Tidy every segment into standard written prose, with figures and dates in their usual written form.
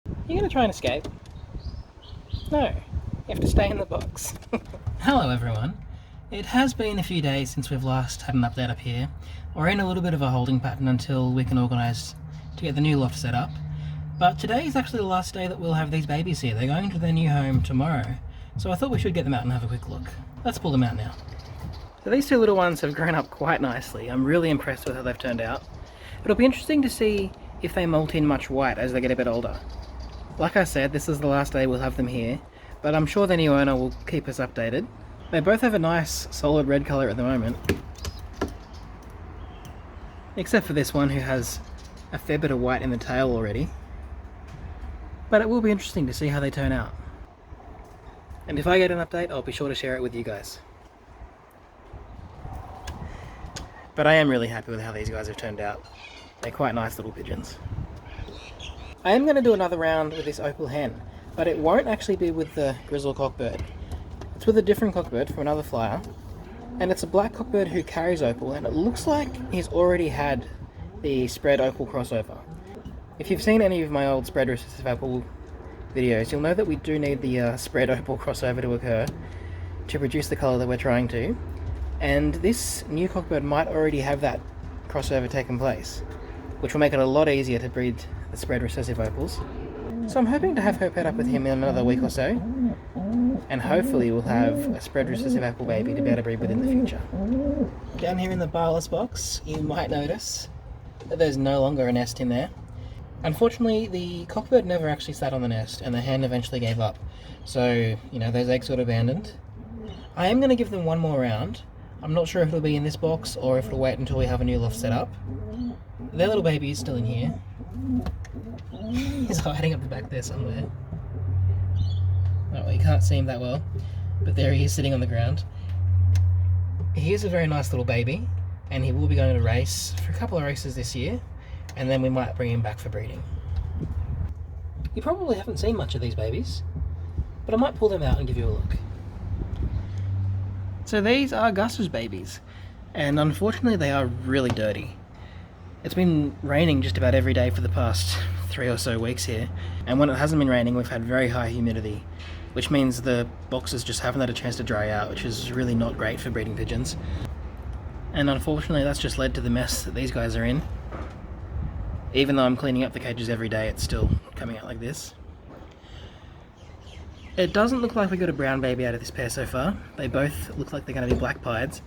You're going to try and escape? No, you have to stay in the box. Hello everyone. It has been a few days since we've last had an update up here. We're in a little bit of a holding pattern until we can organise to get the new loft set up. But today is actually the last day that we'll have these babies here. They're going to their new home tomorrow. So I thought we should get them out and have a quick look. Let's pull them out now. So these two little ones have grown up quite nicely. I'm really impressed with how they've turned out. It'll be interesting to see if they molt in much white as they get a bit older. Like I said, this is the last day we'll have them here, but I'm sure the new owner will keep us updated. They both have a nice solid red colour at the moment, except for this one who has a fair bit of white in the tail already. But it will be interesting to see how they turn out. And if I get an update, I'll be sure to share it with you guys. But I am really happy with how these guys have turned out. They're quite nice little pigeons. I am going to do another round with this opal hen, but it won't actually be with the grizzle cockbird. It's with a different cockbird from another flyer, and it's a black cockbird who carries opal, and it looks like he's already had the spread opal crossover. If you've seen any of my old spread recessive opal videos, you'll know that we do need the spread opal crossover to occur to produce the colour that we're trying to, and this new cockbird might already have that crossover taken place, which will make it a lot easier to breed the spread recessive opals. So I'm hoping to have her paired up with him in another week or so, and hopefully we'll have a spread recessive opal baby to be able to breed with in the future. Down here in the barless box, you might notice that there's no longer a nest in there. Unfortunately, the cockbird never actually sat on the nest, and the hen eventually gave up. So, those eggs got abandoned. I am going to give them one more round. I'm not sure if it'll be in this box or if it'll wait until we have a new loft set up. Their little baby is still in here. He's hiding up the back there somewhere. Oh, well, you can't see him that well, but there he is sitting on the ground. He is a very nice little baby, and he will be going to race for a couple of races this year, and then we might bring him back for breeding. You probably haven't seen much of these babies, but I might pull them out and give you a look. So these are Gus's babies, and unfortunately they are really dirty. It's been raining just about every day for the past 3 or so weeks here, and when it hasn't been raining we've had very high humidity, which means the boxes just haven't had a chance to dry out, which is really not great for breeding pigeons. And unfortunately that's just led to the mess that these guys are in. Even though I'm cleaning up the cages every day, it's still coming out like this. It doesn't look like we got a brown baby out of this pair so far. They both look like they're going to be black pieds,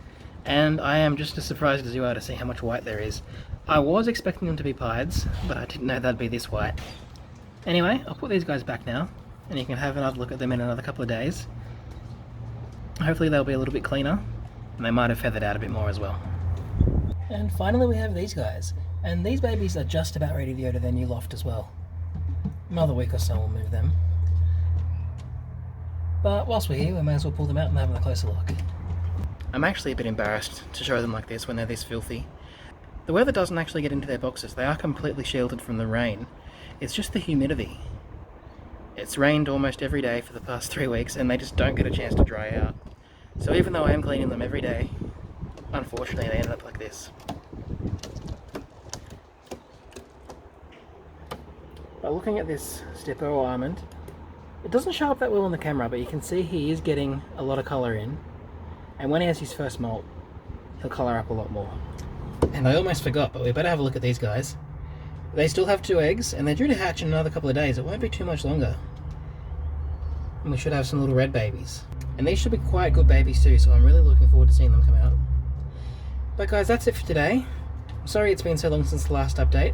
and I am just as surprised as you are to see how much white there is. I was expecting them to be pieds, but I didn't know they'd be this white. Anyway, I'll put these guys back now, and you can have another look at them in another couple of days. Hopefully they'll be a little bit cleaner, and they might have feathered out a bit more as well. And finally we have these guys, and these babies are just about ready to go to their new loft as well. Another week or so we'll move them. But whilst we're here, we may as well pull them out and have a closer look. I'm actually a bit embarrassed to show them like this when they're this filthy. The weather doesn't actually get into their boxes. They are completely shielded from the rain. It's just the humidity. It's rained almost every day for the past 3 weeks and they just don't get a chance to dry out. So even though I am cleaning them every day, unfortunately they end up like this. But looking at this stipper or almond, it doesn't show up that well on the camera, but you can see he is getting a lot of colour in. And when he has his first molt, he'll colour up a lot more. And I almost forgot, but we better have a look at these guys. They still have 2 eggs, and they're due to hatch in another couple of days. It won't be too much longer. And we should have some little red babies. And these should be quite good babies too, so I'm really looking forward to seeing them come out. But guys, that's it for today. I'm sorry it's been so long since the last update.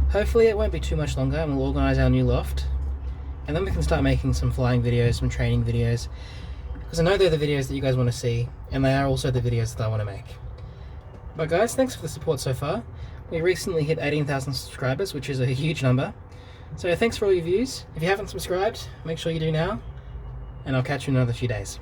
Hopefully it won't be too much longer, and we'll organise our new loft. And then we can start making some flying videos, some training videos, because I know they're the videos that you guys want to see, and they are also the videos that I want to make. But guys, thanks for the support so far. We recently hit 18,000 subscribers, which is a huge number. So thanks for all your views. If you haven't subscribed, make sure you do now, and I'll catch you in another few days.